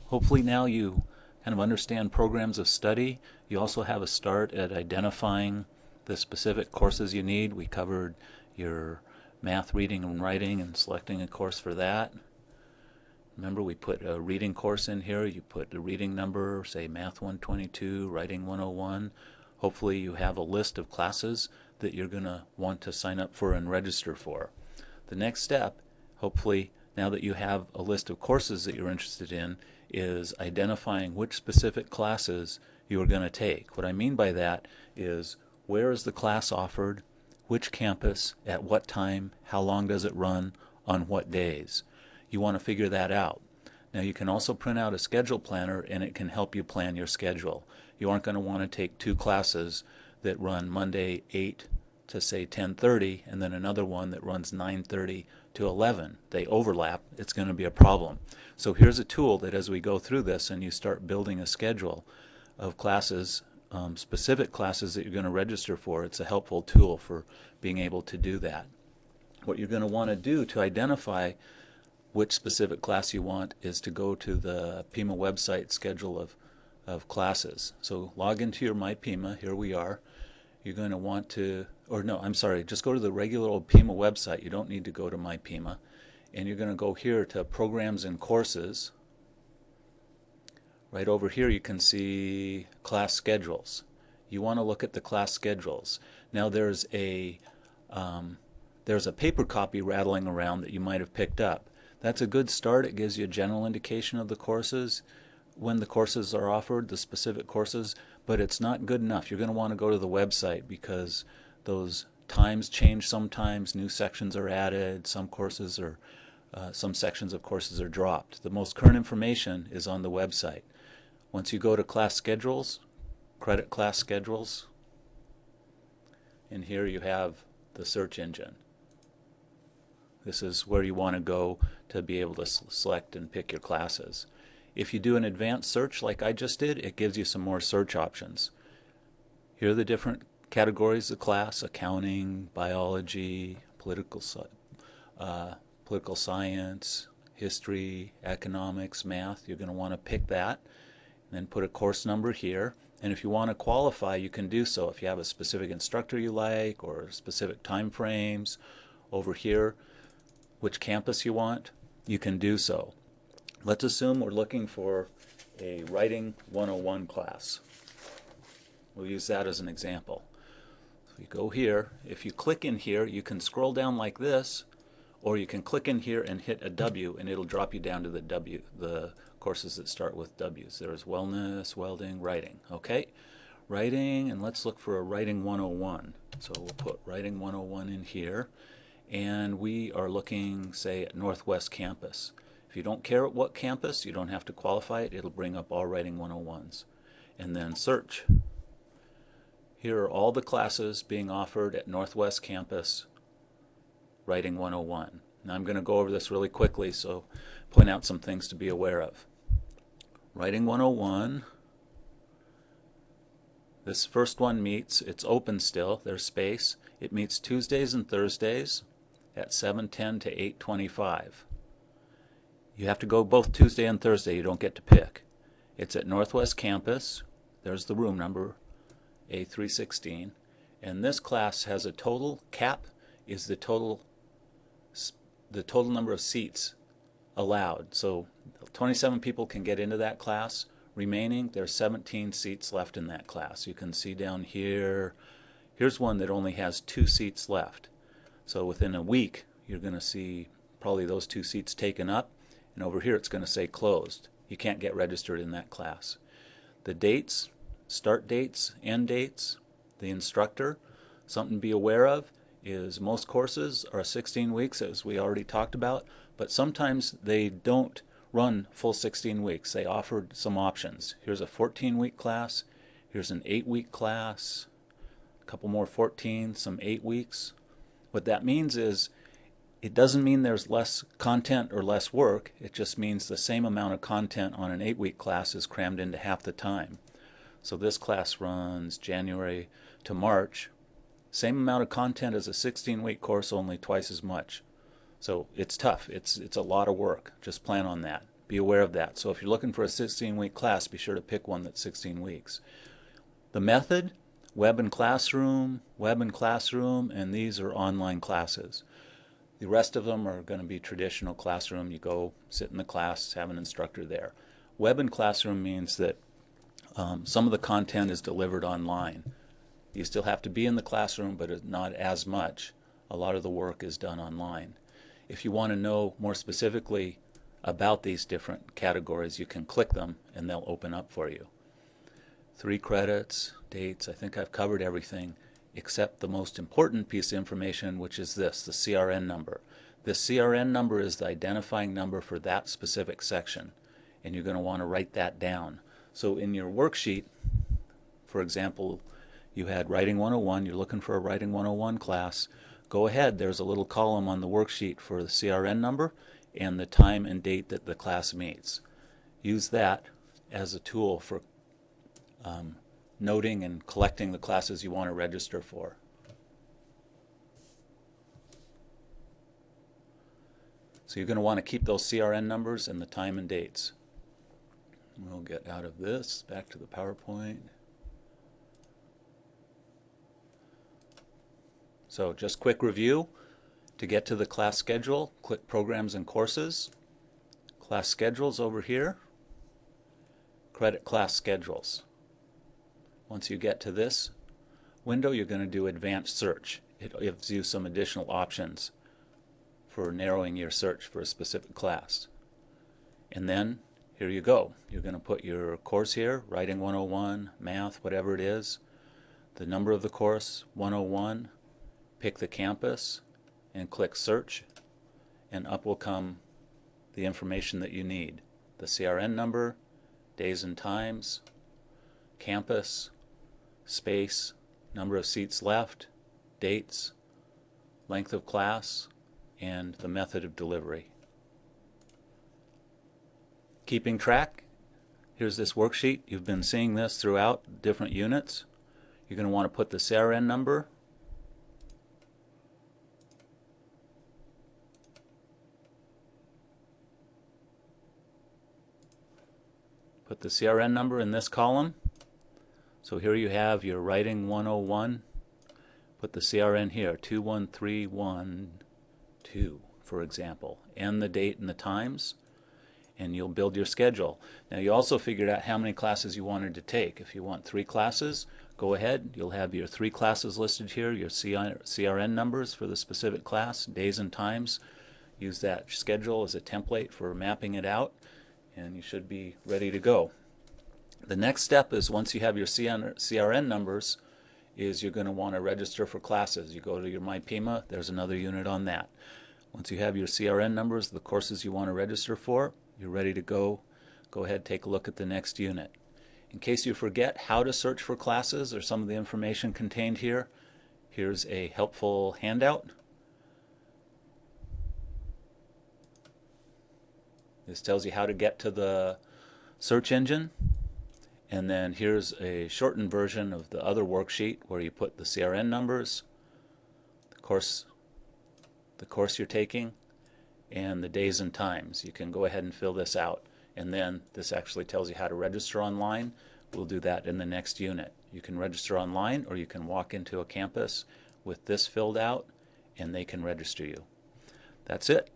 Hopefully now you kind of understand programs of study. You also have a start at identifying the specific courses you need. We covered your math, reading, and writing and selecting a course for that. Remember, we put a reading course in here. You put the reading number, say Math 122, Writing 101. Hopefully you have a list of classes that you're going to want to sign up for and register for. The next step, hopefully, now that you have a list of courses that you're interested in, is identifying which specific classes you are going to take. What I mean by that is, where is the class offered, which campus, at what time, how long does it run, on what days. You want to figure that out. Now you can also print out a schedule planner and it can help you plan your schedule. You aren't going to want to take two classes that run Monday 8 to say 10:30 and then another one that runs 9:30 to 11. They overlap. It's going to be a problem. So here's a tool that as we go through this and you start building a schedule of classes, specific classes that you're going to register for, it's a helpful tool for being able to do that. What you're going to want to do to identify which specific class you want is to go to the PIMA website schedule of classes. So log into your MyPIMA. Here we are. You're going to want to, or no, I'm sorry, just go to the regular old PIMA website. You don't need to go to MyPIMA. And you're going to go here to Programs and Courses. Right over here you can see class schedules. You want to look at the class schedules. Now there's a paper copy rattling around that you might have picked up. That's a good start. It gives you a general indication of the courses, when the courses are offered, the specific courses, but it's not good enough. You're going to want to go to the website because those times change sometimes, new sections are added, some sections of courses are dropped. The most current information is on the website. Once you go to class schedules, credit class schedules, and here you have the search engine. This is where you want to go to be able to select and pick your classes. If you do an advanced search like I just did, it gives you some more search options. Here are the different categories of class: accounting, biology, political science, history, economics, math. You're going to want to pick that and then put a course number here. And if you want to qualify, you can do so. If you have a specific instructor you like or specific time frames, over here which campus you want, you can do so. Let's assume we're looking for a Writing 101 class. We'll use that as an example. So you go here. If you click in here, you can scroll down like this, or you can click in here and hit a W, and it'll drop you down to the courses that start with W's. There's wellness, welding, writing. Okay, writing, and let's look for a Writing 101. So we'll put Writing 101 in here. And we are looking, say, at Northwest Campus. If you don't care at what campus, you don't have to qualify it. It'll bring up all Writing 101s. And then search. Here are all the classes being offered at Northwest Campus, Writing 101. Now I'm going to go over this really quickly, so point out some things to be aware of. Writing 101. This first one meets, it's open still, there's space. It meets Tuesdays and Thursdays at 7:10 to 8:25. You have to go both Tuesday and Thursday. You don't get to pick. It's at Northwest Campus. There's the room number, A316. And this class has a total cap is the total number of seats allowed. So 27 people can get into that class. Remaining, there's 17 seats left in that class. You can see down here, here's one that only has 2 seats left. So within a week, you're going to see probably those 2 seats taken up, and over here it's going to say closed. You can't get registered in that class. The dates, start dates, end dates, the instructor, something to be aware of is most courses are 16 weeks, as we already talked about, but sometimes they don't run full 16 weeks. They offered some options. Here's a 14-week class, here's an 8-week class, a couple more 14, some 8 weeks. What that means is it doesn't mean there's less content or less work. It just means the same amount of content on an 8-week class is crammed into half the time. So this class runs January to March. Same amount of content as a 16-week course, only twice as much. So it's tough. It's a lot of work. Just plan on that. be aware of that. So if you're looking for a 16-week class, be sure to pick one that's 16 weeks. The method, web and classroom, and these are online classes. The rest of them are going to be traditional classroom. You go sit in the class, have an instructor there. Web and classroom means that some of the content is delivered online. You still have to be in the classroom, but not as much. A lot of the work is done online. If you want to know more specifically about these different categories, you can click them and they'll open up for you. 3 credits, dates, I think I've covered everything except the most important piece of information, which is this, the CRN number. This CRN number is the identifying number for that specific section, and you're going to want to write that down. So in your worksheet, for example, you had Writing 101, you're looking for a Writing 101 class, go ahead, there's a little column on the worksheet for the CRN number and the time and date that the class meets. Use that as a tool for noting and collecting the classes you want to register for. So you're going to want to keep those CRN numbers and the time and dates. We'll get out of this, back to the PowerPoint. So just quick review. To get to the class schedule, click Programs and Courses. Class Schedules over here. Credit Class Schedules. Once you get to this window, you're going to do Advanced Search. It gives you some additional options for narrowing your search for a specific class. And then here you go. You're going to put your course here, Writing 101, Math, whatever it is, the number of the course, 101, pick the campus, and click Search, and up will come the information that you need. The CRN number, days and times, campus, space, number of seats left, dates, length of class, and the method of delivery. Keeping track, here's this worksheet. You've been seeing this throughout different units. You're going to want to put the CRN number, put the CRN number in this column. So here you have your Writing 101. Put the CRN here, 21312, for example, and the date and the times, and you'll build your schedule. Now you also figured out how many classes you wanted to take. If you want 3 classes, go ahead. You'll have your 3 classes listed here, your CRN numbers for the specific class, days and times. Use that schedule as a template for mapping it out, and you should be ready to go. The next step is, once you have your CRN numbers, is you're going to want to register for classes. You go to your MyPima, there's another unit on that. Once you have your CRN numbers, the courses you want to register for, you're ready to go. Go ahead, take a look at the next unit. In case you forget how to search for classes or some of the information contained here, here's a helpful handout. This tells you how to get to the search engine. And then here's a shortened version of the other worksheet where you put the CRN numbers, the course you're taking, and the days and times. You can go ahead and fill this out. And then this actually tells you how to register online. We'll do that in the next unit. You can register online, or you can walk into a campus with this filled out and they can register you. That's it.